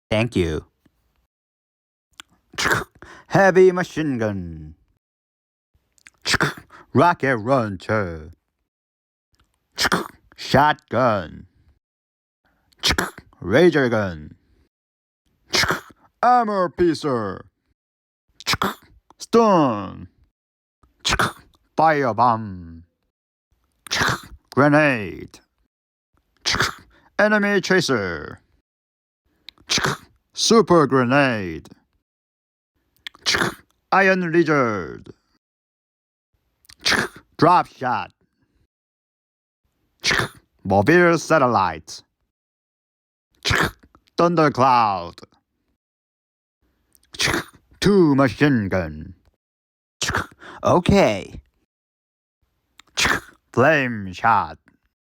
Thank you. Heavy machine gun. Rocket launcher. Shotgun. Razor gun. Armor piercer. Stone. Firebomb. Grenade. Enemy chaser. Super grenade. Iron lizard. Drop shot. Mobile satellite. Thundercloud. Two machine gun. Okay. Flame shot.